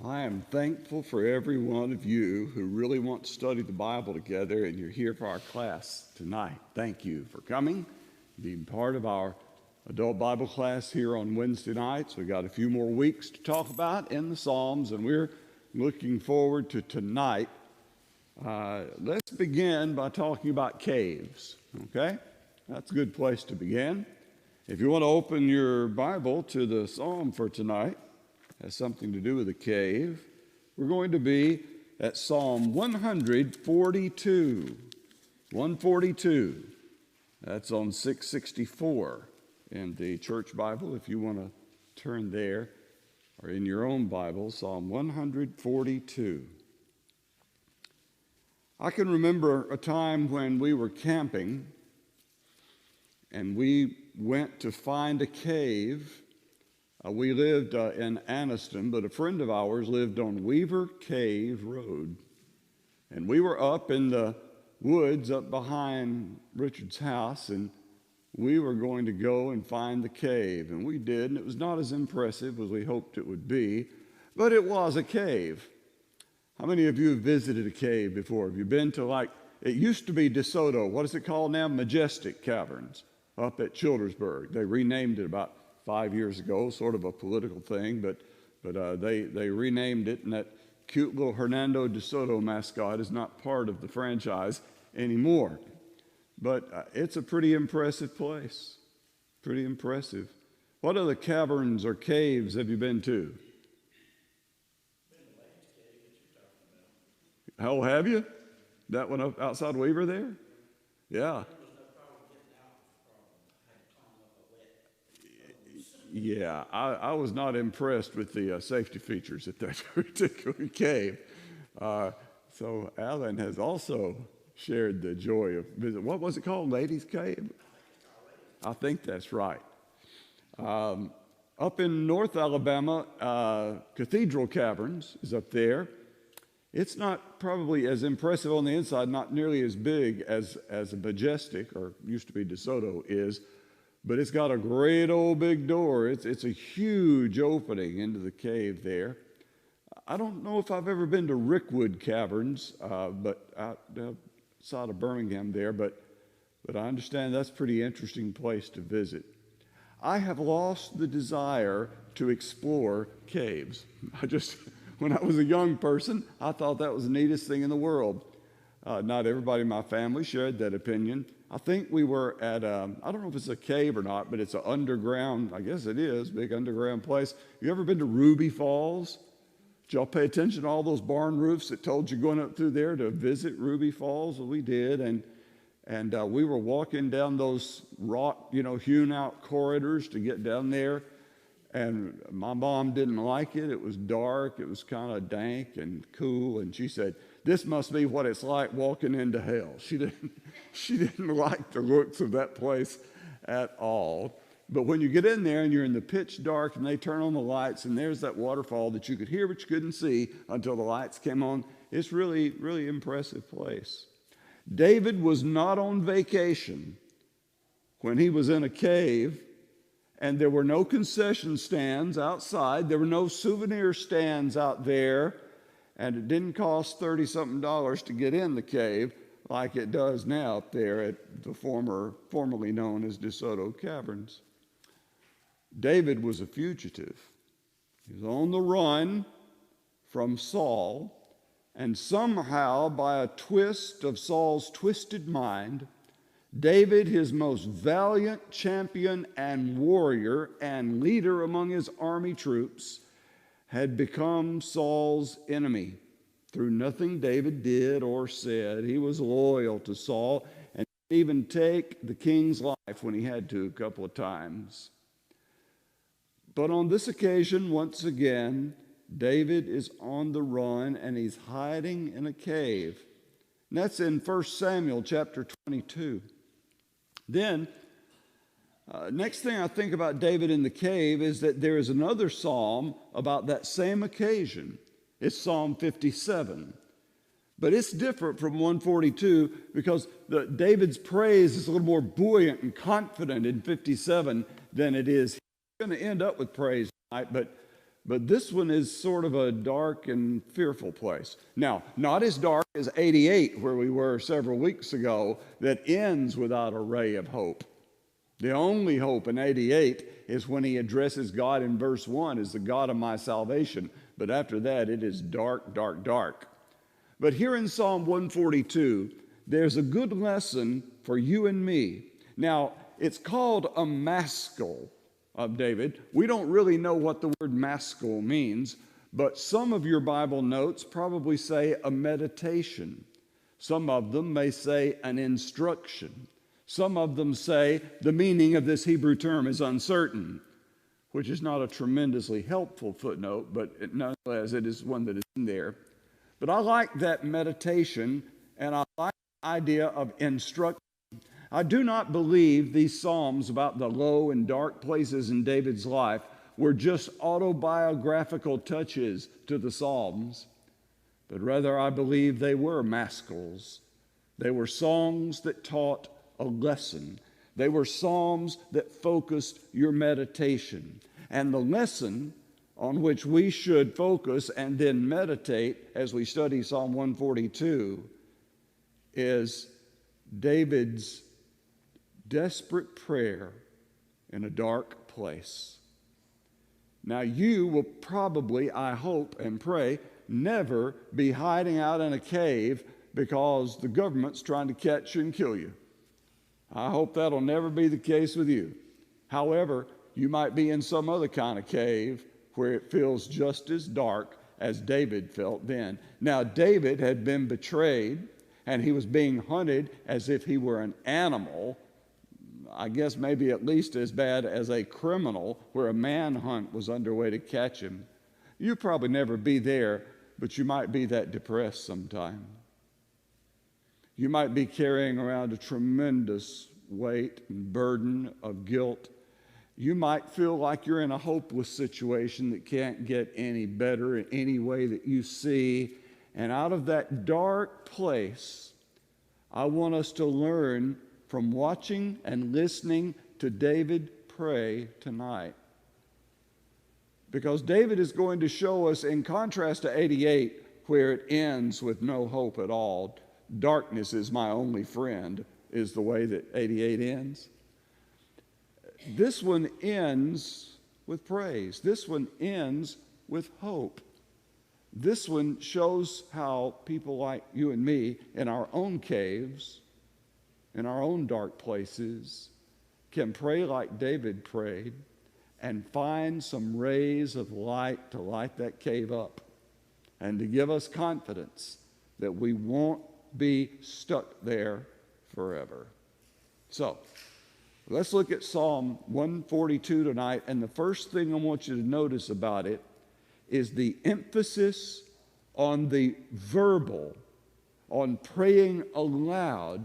I am thankful for every one of you who really want to study the Bible together, and you're here for our class tonight. Thank you for coming, being part of our adult Bible class here on Wednesday nights. We've got a few more weeks to talk about in the Psalms, and we're looking forward to tonight. Let's begin by talking about caves, okay? That's a good place to begin. If you want to open your Bible to the Psalm for tonight, has something to do with a cave. We're going to be at Psalm 142. 142. That's on 664 in the church Bible, if you want to turn there, or in your own Bible, Psalm 142. I can remember a time when we were camping, and we went to find a cave. We lived in Anniston, but a friend of ours lived on Weaver Cave Road. And we were up in the woods up behind Richard's house, and we were going to go and find the cave. And we did, and it was not as impressive as we hoped it would be, but it was a cave. How many of you have visited a cave before? Have you been to, it used to be DeSoto. What is it called now? Majestic Caverns up at Childersburg. They renamed it about 5 years ago, sort of a political thing, but they renamed it, and that cute little Hernando DeSoto mascot is not part of the franchise anymore. But it's a pretty impressive place, pretty impressive. What other caverns or caves have you been to? Oh, have you? That one up outside Weaver there? Yeah. Yeah, I was not impressed with the safety features at that particular cave. So Alan has also shared the joy of visit. What was it called? Ladies' Cave? I think that's right. Up in North Alabama, Cathedral Caverns is up there. It's not probably as impressive on the inside, not nearly as big as a Majestic, or used to be DeSoto, is. But it's got a great old big door. It's a huge opening into the cave there. I don't know if I've ever been to Rickwood Caverns, but outside of Birmingham there, but I understand that's a pretty interesting place to visit. I have lost the desire to explore caves. When I was a young person, I thought that was the neatest thing in the world. Not everybody in my family shared that opinion. I think we were at, I don't know if it's a cave or not, but it's an underground, I guess it is, big underground place. You ever been to Ruby Falls? Did y'all pay attention to all those barn roofs that told you going up through there to visit Ruby Falls? Well, we did, and we were walking down those rock, hewn out corridors to get down there, and my mom didn't like it. It was dark, it was kind of dank and cool, and she said, "This must be what it's like walking into hell." She didn't like the looks of that place at all. But when you get in there and you're in the pitch dark and they turn on the lights and there's that waterfall that you could hear but you couldn't see until the lights came on, it's really, really impressive place. David was not on vacation when he was in a cave, and there were no concession stands outside. There were no souvenir stands out there. And it didn't cost $30-something to get in the cave like it does now up there at the formerly known as DeSoto Caverns. David was a fugitive. He was on the run from Saul, and somehow, by a twist of Saul's twisted mind, David, his most valiant champion and warrior and leader among his army troops, had become Saul's enemy. Through nothing David did or said, he was loyal to Saul and didn't even take the king's life when he had to a couple of times. But on this occasion, once again, David is on the run and he's hiding in a cave. And that's in 1 Samuel chapter 22. Then, next thing I think about David in the cave is that there is another psalm about that same occasion. It's Psalm 57. But it's different from 142 because David's praise is a little more buoyant and confident in 57 than it is. He's going to end up with praise tonight, But this one is sort of a dark and fearful place. Now, not as dark as 88, where we were several weeks ago, that ends without a ray of hope. The only hope in 88 is when he addresses God in verse 1 as the God of my salvation. But after that, it is dark, dark, dark. But here in Psalm 142, there's a good lesson for you and me. Now, it's called a maskil of David. We don't really know what the word maskil means, but some of your Bible notes probably say a meditation. Some of them may say an instruction. Some of them say the meaning of this Hebrew term is uncertain, which is not a tremendously helpful footnote, but nonetheless it is one that is in there. But I like that meditation, and I like the idea of instruction. I do not believe these Psalms about the low and dark places in David's life were just autobiographical touches to the Psalms, but rather I believe they were maskils. They were songs that taught a lesson. They were psalms that focused your meditation. And the lesson on which we should focus and then meditate as we study Psalm 142 is David's desperate prayer in a dark place. Now, you will probably, I hope and pray, never be hiding out in a cave because the government's trying to catch you and kill you. I hope that'll never be the case with you. However, you might be in some other kind of cave where it feels just as dark as David felt then. Now, David had been betrayed, and he was being hunted as if he were an animal. I guess maybe at least as bad as a criminal, where a manhunt was underway to catch him. You'll probably never be there, but you might be that depressed sometime. You might be carrying around a tremendous weight and burden of guilt. You might feel like you're in a hopeless situation that can't get any better in any way that you see. And out of that dark place, I want us to learn from watching and listening to David pray tonight. Because David is going to show us, in contrast to 88, where it ends with no hope at all, darkness is my only friend, is the way that 88 ends. This one ends with praise. This one ends with hope. This one shows how people like you and me in our own caves, in our own dark places, can pray like David prayed and find some rays of light to light that cave up and to give us confidence that we won't be stuck there forever. So, let's look at Psalm 142 tonight, and the first thing I want you to notice about it is the emphasis on the verbal, on praying aloud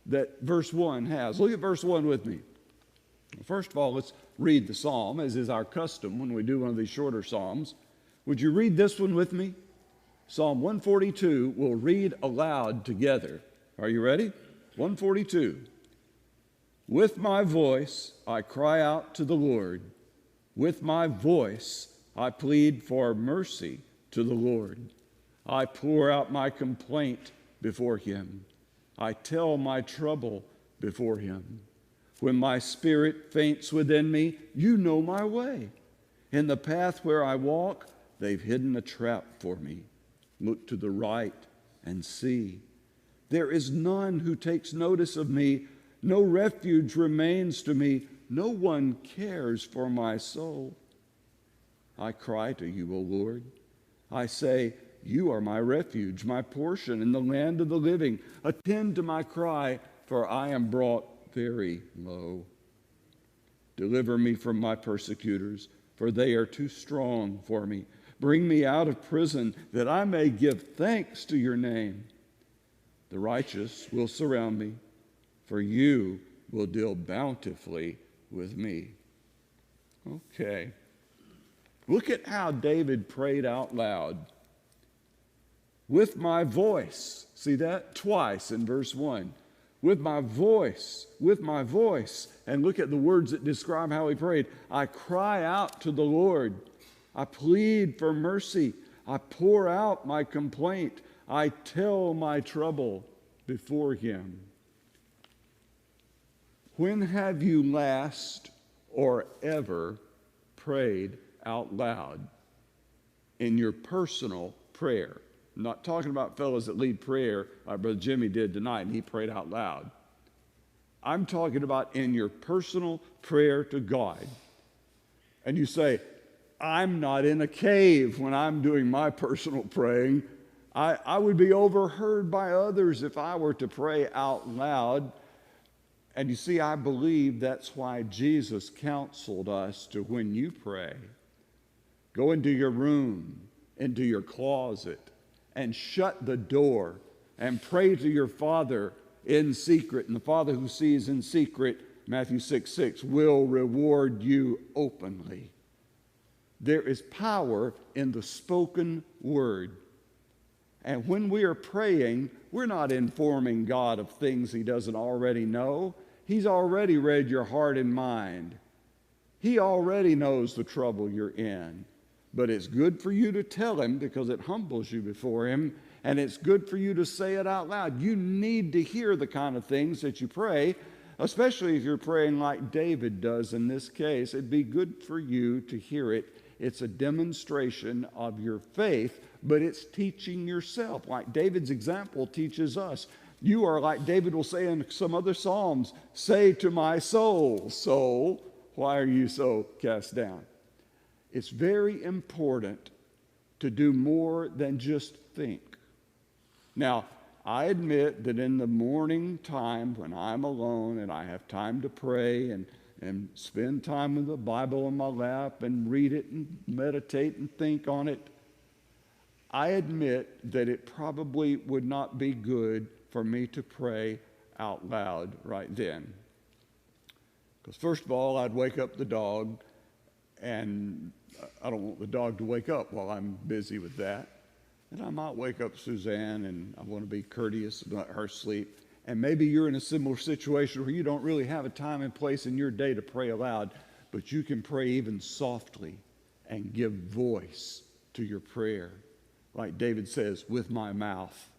that verse 1 has. Look at verse 1 with me. First of all, let's read the psalm, as is our custom when we do one of these shorter psalms. Would you read this one with me? Psalm 142, we'll read aloud together. Are you ready? 142. With my voice I cry out to the Lord. With my voice I plead for mercy to the Lord. I pour out my complaint before him. I tell my trouble before him. When my spirit faints within me, you know my way. In the path where I walk, they've hidden a trap for me. Look to the right and see. There is none who takes notice of me. No refuge remains to me. No one cares for my soul. I cry to you, O Lord. I say, you are my refuge, my portion in the land of the living. Attend to my cry, for I am brought very low. Deliver me from my persecutors, for they are too strong for me. Bring me out of prison, that I may give thanks to your name. The righteous will surround me, for you will deal bountifully with me. Okay. Look at how David prayed out loud. With my voice. See that? Twice in verse 1. With my voice. With my voice. And look at the words that describe how he prayed. I cry out to the Lord. I plead for mercy. I pour out my complaint. I tell my trouble before him. When have you last or ever prayed out loud in your personal prayer? I'm not talking about fellows that lead prayer like Brother Jimmy did tonight, and he prayed out loud. I'm talking about in your personal prayer to God. And you say, I'm not in a cave when I'm doing my personal praying. I would be overheard by others if I were to pray out loud. And you see, I believe that's why Jesus counseled us to, when you pray, go into your room, into your closet, and shut the door and pray to your Father in secret. And the Father who sees in secret, Matthew 6:6, will reward you openly. There is power in the spoken word. And when we are praying, we're not informing God of things he doesn't already know. He's already read your heart and mind. He already knows the trouble you're in. But it's good for you to tell him because it humbles you before him, and it's good for you to say it out loud. You need to hear the kind of things that you pray, especially if you're praying like David does in this case. It'd be good for you to hear it. It's a demonstration of your faith, but it's teaching yourself. Like David's example teaches us. You are, like David will say in some other Psalms, say to my soul, soul, why are you so cast down? It's very important to do more than just think. Now, I admit that in the morning time when I'm alone and I have time to pray and spend time with the Bible in my lap and read it and meditate and think on it, I admit that it probably would not be good for me to pray out loud right then. Because first of all, I'd wake up the dog, and I don't want the dog to wake up while I'm busy with that. And I might wake up Suzanne, and I want to be courteous and let her sleep. And maybe you're in a similar situation where you don't really have a time and place in your day to pray aloud, but you can pray even softly and give voice to your prayer. Like David says, with my mouth,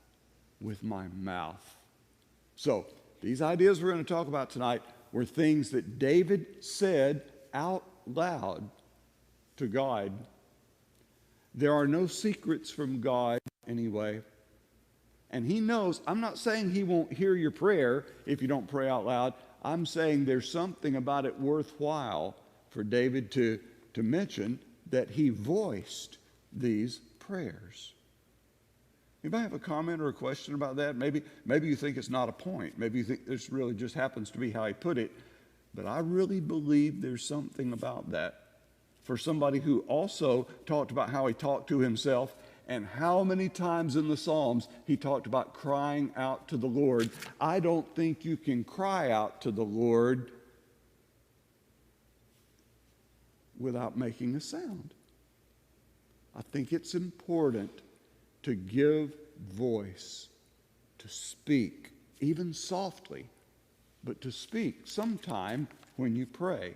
with my mouth. So, these ideas we're going to talk about tonight were things that David said out loud to God. There are no secrets from God anyway. And he knows, I'm not saying he won't hear your prayer if you don't pray out loud. I'm saying there's something about it worthwhile for David to mention that he voiced these prayers. Anybody have a comment or a question about that? Maybe you think it's not a point. Maybe you think this really just happens to be how he put it. But I really believe there's something about that. For somebody who also talked about how he talked to himself and how many times in the Psalms he talked about crying out to the Lord. I don't think you can cry out to the Lord without making a sound. I think it's important to give voice, to speak, even softly, but to speak sometime when you pray.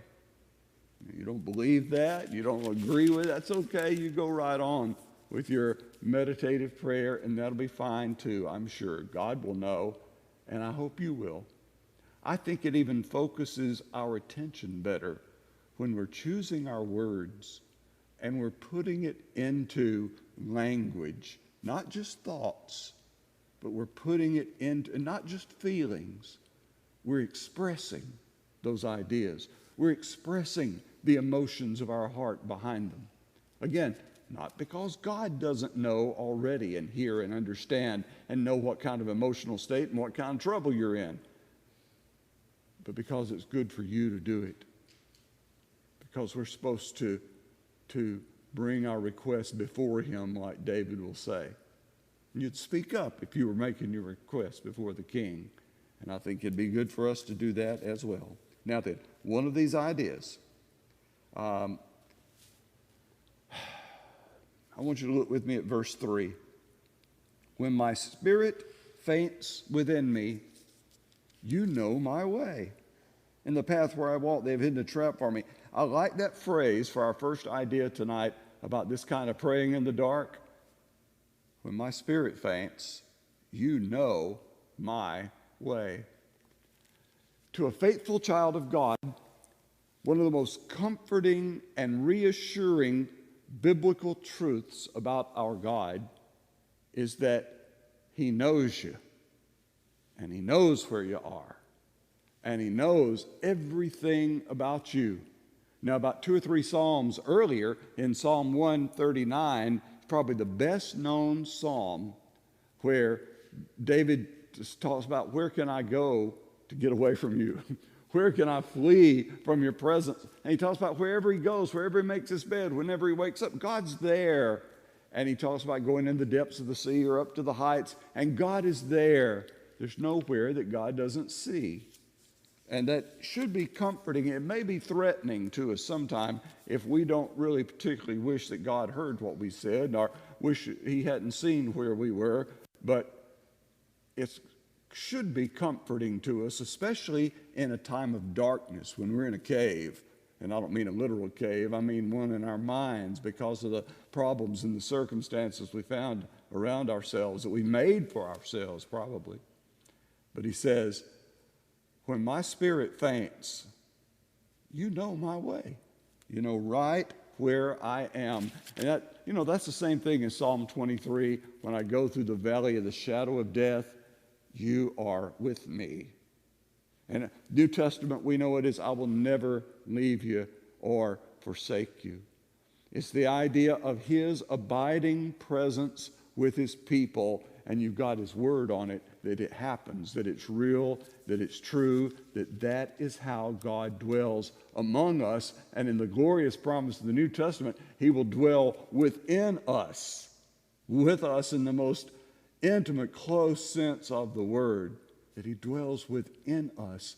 You don't believe that, you don't agree with it, that's okay. You go right on with your meditative prayer, and that'll be fine too, I'm sure. God will know, and I hope you will. I think it even focuses our attention better when we're choosing our words and we're putting it into language, not just thoughts, but we're putting it into, not just feelings. We're expressing those ideas. We're expressing the emotions of our heart behind them. Again, not because God doesn't know already and hear and understand and know what kind of emotional state and what kind of trouble you're in, but because it's good for you to do it. Because we're supposed to bring our requests before him, like David will say. You'd speak up if you were making your request before the king. And I think it'd be good for us to do that as well. Now then, one of these ideas, I want you to look with me at verse 3. When my spirit faints within me, you know my way. In the path where I walk, they have hidden a trap for me. I like that phrase for our first idea tonight, about this kind of praying in the dark? When my spirit faints, you know my way. To a faithful child of God, one of the most comforting and reassuring biblical truths about our God is that He knows you, and He knows where you are, and He knows everything about you. Now, about 2 or 3 Psalms earlier, in Psalm 139, probably the best known psalm, where David just talks about, where can I go to get away from you? Where can I flee from your presence? And he talks about wherever he goes, wherever he makes his bed, whenever he wakes up, God's there. And he talks about going in the depths of the sea or up to the heights, and God is there. There's nowhere that God doesn't see. And that should be comforting. It may be threatening to us sometime if we don't really particularly wish that God heard what we said or wish He hadn't seen where we were. But it should be comforting to us, especially in a time of darkness when we're in a cave. And I don't mean a literal cave, I mean one in our minds because of the problems and the circumstances we found around ourselves that we made for ourselves probably. But he says, when my spirit faints, you know my way. You know right where I am. And that's the same thing in Psalm 23. When I go through the valley of the shadow of death, you are with me. And New Testament, we know it is, I will never leave you or forsake you. It's the idea of His abiding presence with His people, and you've got His word on it, that it happens, that it's real, that it's true, that is how God dwells among us. And in the glorious promise of the New Testament, He will dwell within us, with us in the most intimate, close sense of the word, that He dwells within us,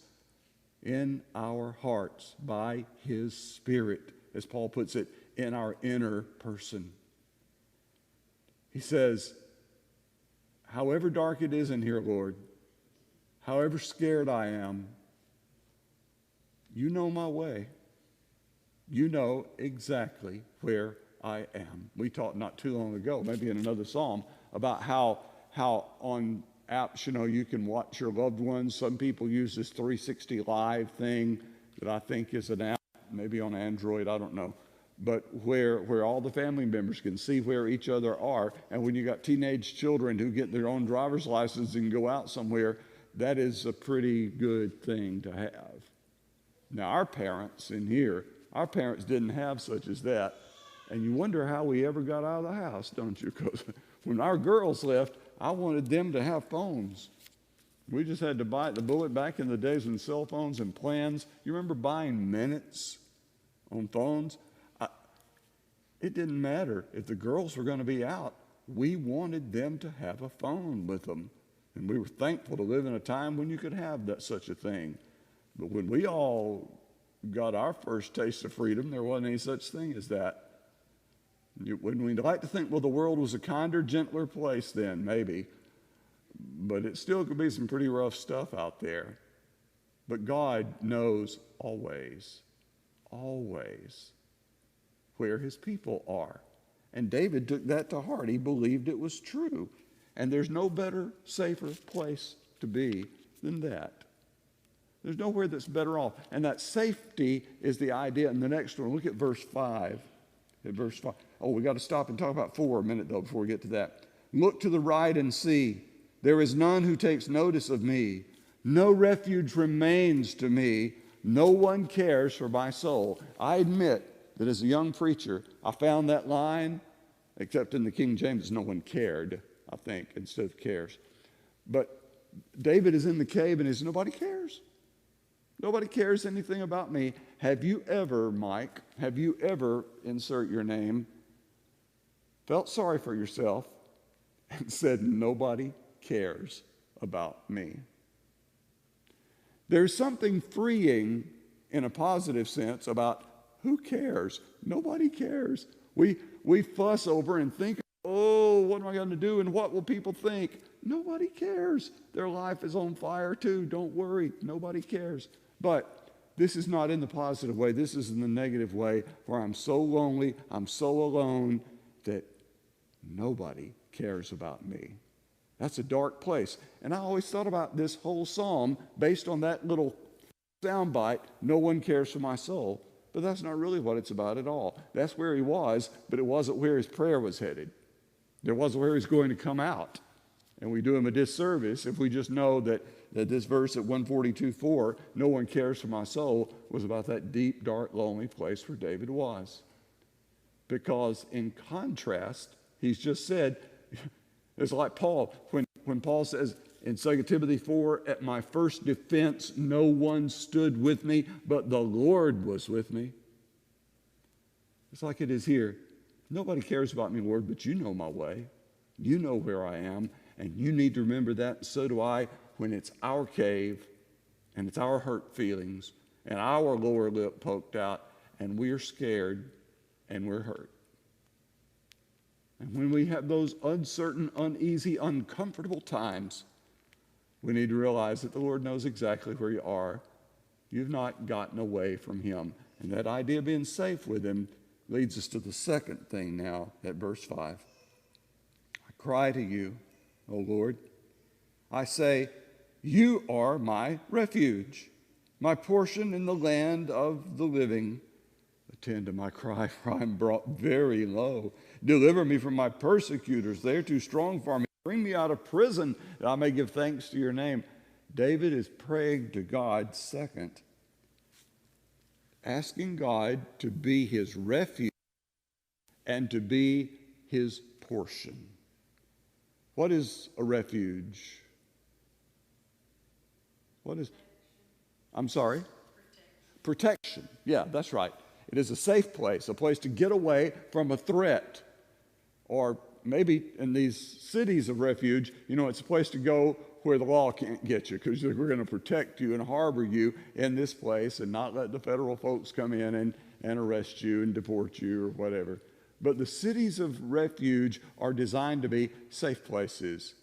in our hearts, by His Spirit, as Paul puts it, in our inner person. He says, however dark it is in here, Lord, however scared I am, you know my way. You know exactly where I am. We talked not too long ago, maybe in another psalm, about how on apps, you can watch your loved ones. Some people use this 360 Live thing that I think is an app, maybe on Android, I don't know. But where all the family members can see where each other are. And when you got teenage children who get their own driver's license and go out somewhere, that is a pretty good thing to have. Now, our parents in here, our parents didn't have such as that. And you wonder how we ever got out of the house, don't you? Because when our girls left, I wanted them to have phones. We just had to bite the bullet back in the days when cell phones and plans. You remember buying minutes on phones? It didn't matter. If the girls were going to be out, we wanted them to have a phone with them. And we were thankful to live in a time when you could have such a thing. But when we all got our first taste of freedom, there wasn't any such thing as that. When we'd like to think, well, the world was a kinder, gentler place then, maybe. But it still could be some pretty rough stuff out there. But God knows always, always where His people are. And David took that to heart. He believed it was true. And there's no better, safer place to be than that. There's nowhere that's better off. And that safety is the idea in the next one. Look at verse 5. At verse 5. Oh, we got to stop and talk about 4 a minute, though, before we get to that. Look to the right and see. There is none who takes notice of me. No refuge remains to me. No one cares for my soul. I admit that as a young preacher, I found that line, except in the King James, no one cared, I think, instead of cares. But David is in the cave and he says, nobody cares. Nobody cares anything about me. Have you ever, Mike, insert your name, felt sorry for yourself and said, nobody cares about me? There's something freeing in a positive sense about who cares? Nobody cares. We fuss over and think, oh, what am I going to do and what will people think? Nobody cares. Their life is on fire too. Don't worry. Nobody cares. But This is not in the positive way. This is in the negative way, where I'm so lonely, I'm so alone that nobody cares about me. That's a dark place. And I always thought about this whole psalm based on that little soundbite, no one cares for my soul. But that's not really what it's about at all. That's where he was, but it wasn't where his prayer was headed. It wasn't where he's going to come out. And we do him a disservice if we just know that this verse at 142:4, no one cares for my soul, was about that deep, dark, lonely place where David was. Because in contrast, he's just said, it's like Paul, when Paul says in 2 Timothy 4, at my first defense, no one stood with me, but the Lord was with me. It's like it is here. Nobody cares about me, Lord, but you know my way. You know where I am, and you need to remember that. So do I when it's our cave, and it's our hurt feelings, and our lower lip poked out, and we're scared, and we're hurt. And when we have those uncertain, uneasy, uncomfortable times, we need to realize that the Lord knows exactly where you are. You've not gotten away from him. And that idea of being safe with him leads us to the second thing now at verse 5. I cry to you, O Lord. I say, you are my refuge, my portion in the land of the living. Attend to my cry, for I am brought very low. Deliver me from my persecutors. They are too strong for me. Bring me out of prison, that I may give thanks to your name. David is praying to God second, asking God to be his refuge and to be his portion. What is a refuge? What is? I'm sorry? Protection. Yeah, that's right. It is a safe place, a place to get away from a threat. Or maybe in these cities of refuge, it's a place to go where the law can't get you, because we're going to protect you and harbor you in this place and not let the federal folks come in and arrest you and deport you or whatever. But the cities of refuge are designed to be safe places.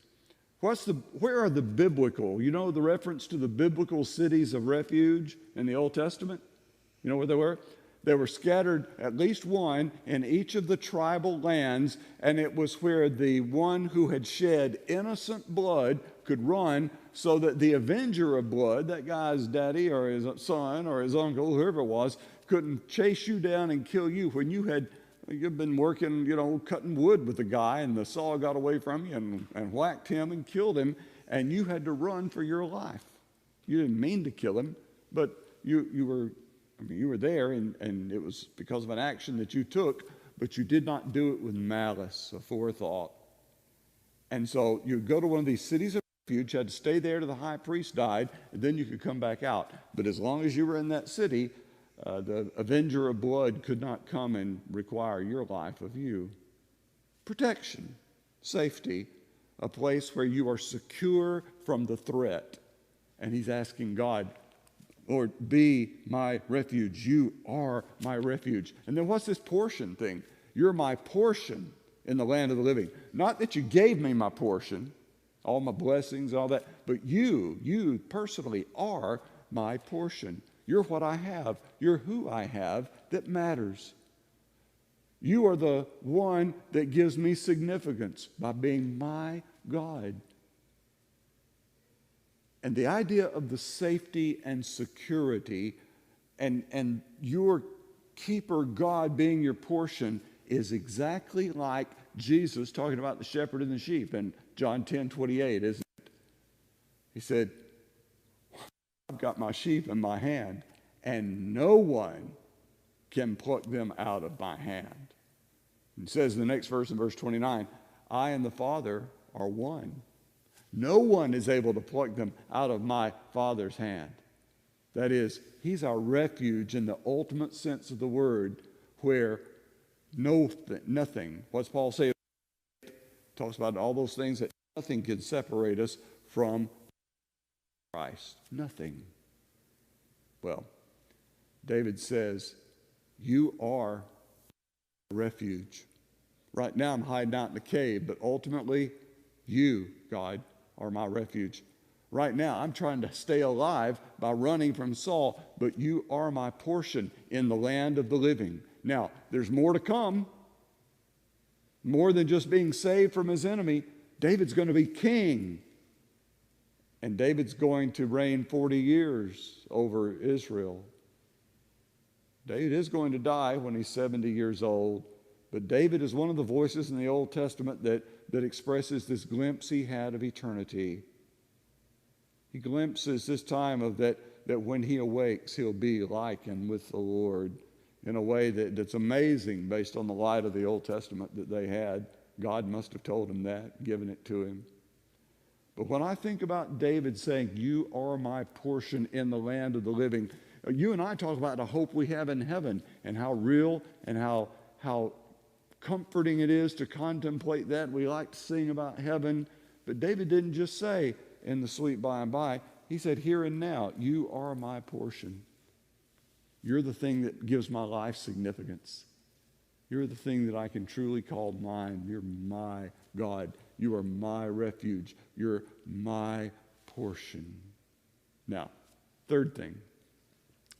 Where are the biblical, the reference to the biblical cities of refuge in the Old Testament? You know where they were? They were scattered, at least one, in each of the tribal lands, and it was where the one who had shed innocent blood could run, so that the avenger of blood, that guy's daddy or his son or his uncle, whoever it was, couldn't chase you down and kill you when you've been working, cutting wood with a guy, and the saw got away from you and whacked him and killed him, and you had to run for your life. You didn't mean to kill him, but you were there, and it was because of an action that you took, but you did not do it with malice or forethought. And so you go to one of these cities of refuge, had to stay there till the high priest died, and then you could come back out. But as long as you were in that city, the avenger of blood could not come and require your life of you. Protection, safety, a place where you are secure from the threat. And he's asking God, Lord, be my refuge. You are my refuge. And then what's this portion thing? You're my portion in the land of the living. Not that you gave me my portion, all my blessings, all that, but you personally are my portion. You're what I have. You're who I have that matters. You are the one that gives me significance by being my God. And the idea of the safety and security and your keeper God being your portion is exactly like Jesus talking about the shepherd and the sheep in John 10:28, isn't it? He said, I've got my sheep in my hand, and no one can pluck them out of my hand. It says in the next verse, in verse 29, I and the Father are one. No one is able to pluck them out of my Father's hand. That is, he's our refuge in the ultimate sense of the word, where nothing, what's Paul say? Talks about all those things that nothing can separate us from Christ. Nothing. Well, David says, you are a refuge. Right now I'm hiding out in the cave, but ultimately you, God, are my refuge. Right now, I'm trying to stay alive by running from Saul, but you are my portion in the land of the living. Now, there's more to come. More than just being saved from his enemy. David's going to be king. And David's going to reign 40 years over Israel. David is going to die when he's 70 years old. But David is one of the voices in the Old Testament that expresses this glimpse he had of eternity. He glimpses this time of that when he awakes, he'll be like and with the Lord in a way that's amazing based on the light of the Old Testament that they had. God must have told him that, given it to him. But when I think about David saying, you are my portion in the land of the living, you and I talk about the hope we have in heaven and how real and how comforting it is to contemplate that. We like to sing about heaven, but David didn't just say in the sweet by and by. He said, here and now, you are my portion. You're the thing that gives my life significance. You're the thing that I can truly call mine. You're my God. You are my refuge. You're my portion. Now, third thing.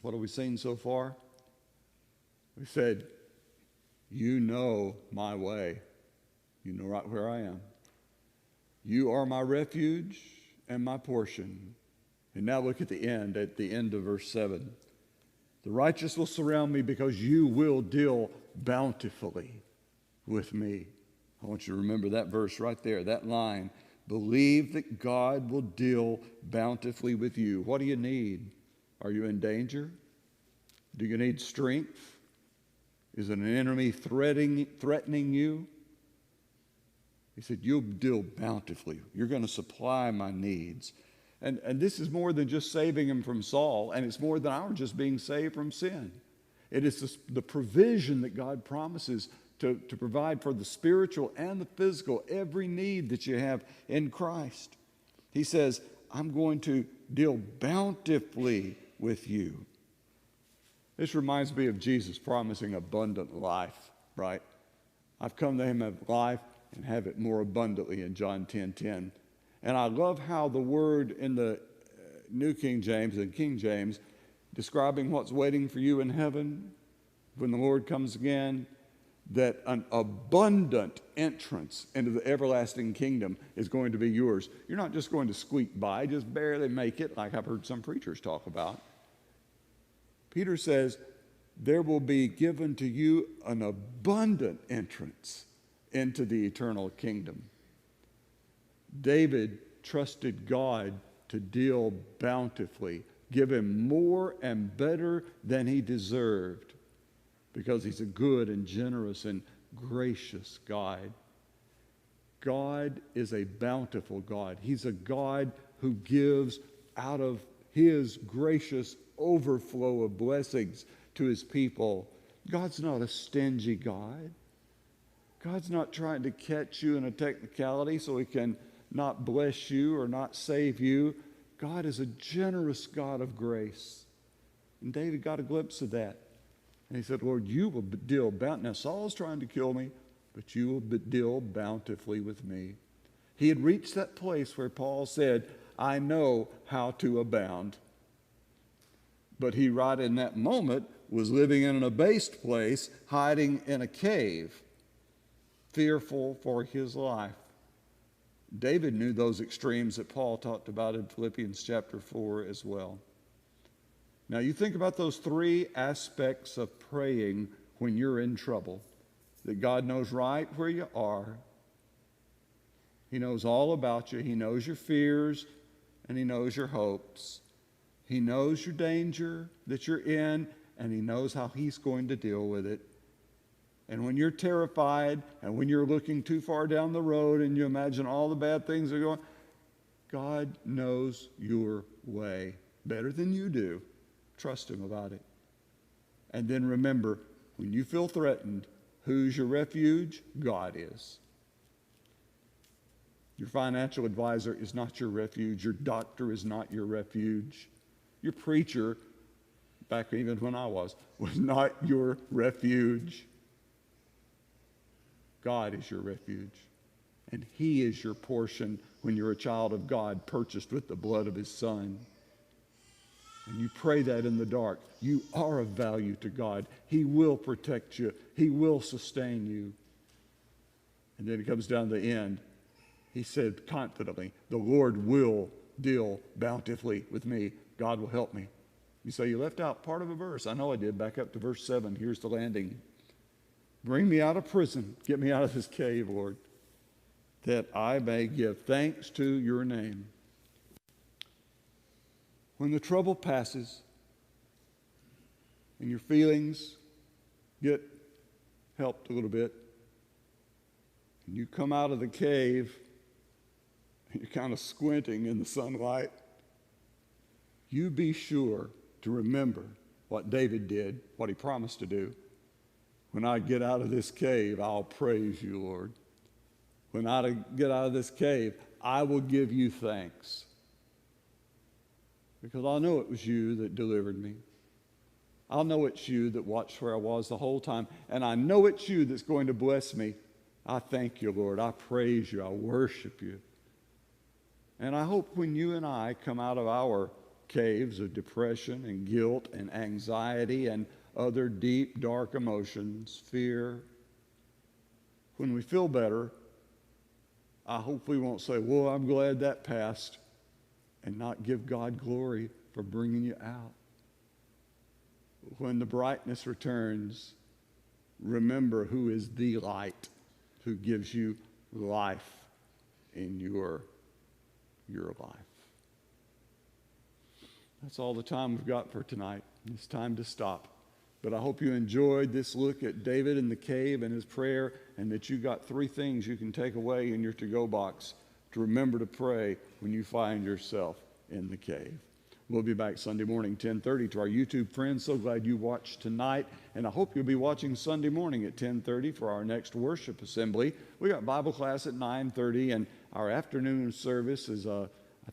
What have we seen so far? We said, you know my way. You know right where I am. You are my refuge and my portion. And now look at the end of verse 7. The righteous will surround me because you will deal bountifully with me. I want you to remember that verse right there, that line. Believe that God will deal bountifully with you. What do you need? Are you in danger? Do you need strength? Is it an enemy threatening you? He said, you'll deal bountifully. You're going to supply my needs. And this is more than just saving him from Saul, and it's more than our just being saved from sin. It is the provision that God promises to provide for the spiritual and the physical, every need that you have in Christ. He says, I'm going to deal bountifully with you. This reminds me of Jesus promising abundant life, right? I've come to him have life and have it more abundantly in John 10:10. And I love how the word in the New King James and King James describing what's waiting for you in heaven when the Lord comes again, that an abundant entrance into the everlasting kingdom is going to be yours. You're not just going to squeak by, just barely make it, like I've heard some preachers talk about. Peter says, there will be given to you an abundant entrance into the eternal kingdom. David trusted God to deal bountifully, give him more and better than he deserved, because he's a good and generous and gracious God. God is a bountiful God. He's a God who gives out of his gracious overflow of blessings to his people. God's not a stingy God. God's not trying to catch you in a technicality so he can not bless you or not save you. God is a generous God of grace. And David got a glimpse of that. And he said, Lord, you will deal bountifully. Now, Saul's trying to kill me, but you will deal bountifully with me. He had reached that place where Paul said, I know how to abound. But he, right in that moment, was living in an abased place, hiding in a cave, fearful for his life. David knew those extremes that Paul talked about in Philippians chapter 4 as well. Now, you think about those three aspects of praying when you're in trouble. That God knows right where you are. He knows all about you. He knows your fears and he knows your hopes. He knows your danger that you're in, and he knows how he's going to deal with it. And when you're terrified and when you're looking too far down the road and you imagine all the bad things are going, God knows your way better than you do. Trust him about it. And then remember, when you feel threatened, who's your refuge? God is. Your financial advisor is not your refuge. Your doctor is not your refuge. Your preacher, back even when I was not your refuge. God is your refuge, and he is your portion when you're a child of God, purchased with the blood of his Son. And you pray that in the dark. You are of value to God. He will protect you. He will sustain you. And then it comes down to the end. He said confidently, the Lord will deal bountifully with me. God will help me. You say you left out part of a verse. I know I did. Back up to verse 7. Here's the landing. Bring me out of prison. Get me out of this cave, Lord, that I may give thanks to your name. When the trouble passes and your feelings get helped a little bit, and you come out of the cave and you're kind of squinting in the sunlight, you be sure to remember what David did, what he promised to do. When I get out of this cave, I'll praise you, Lord. When I get out of this cave, I will give you thanks. Because I know it was you that delivered me. I know it's you that watched where I was the whole time. And I know it's you that's going to bless me. I thank you, Lord. I praise you. I worship you. And I hope when you and I come out of our caves of depression and guilt and anxiety and other deep, dark emotions, fear, when we feel better, I hope we won't say, well, I'm glad that passed, and not give God glory for bringing you out. When the brightness returns, remember who is the light, who gives you life in your life. That's all the time we've got for tonight. It's time to stop. But I hope you enjoyed this look at David in the cave and his prayer, and that you got 3 things you can take away in your to-go box to remember to pray when you find yourself in the cave. We'll be back Sunday morning, 10:30. To our YouTube friends, so glad you watched tonight, and I hope you'll be watching Sunday morning at 10:30 for our next worship assembly. We got Bible class at 9:30, and our afternoon service is, I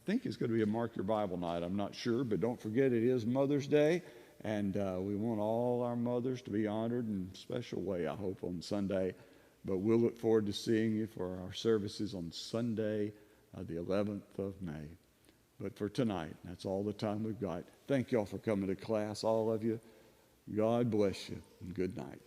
think it's going to be a Mark Your Bible night. I'm not sure, but don't forget it is Mother's Day, and we want all our mothers to be honored in a special way, I hope, on Sunday. But we'll look forward to seeing you for our services on Sunday, the 11th of May. But for tonight, that's all the time we've got. Thank you all for coming to class, all of you. God bless you, and good night.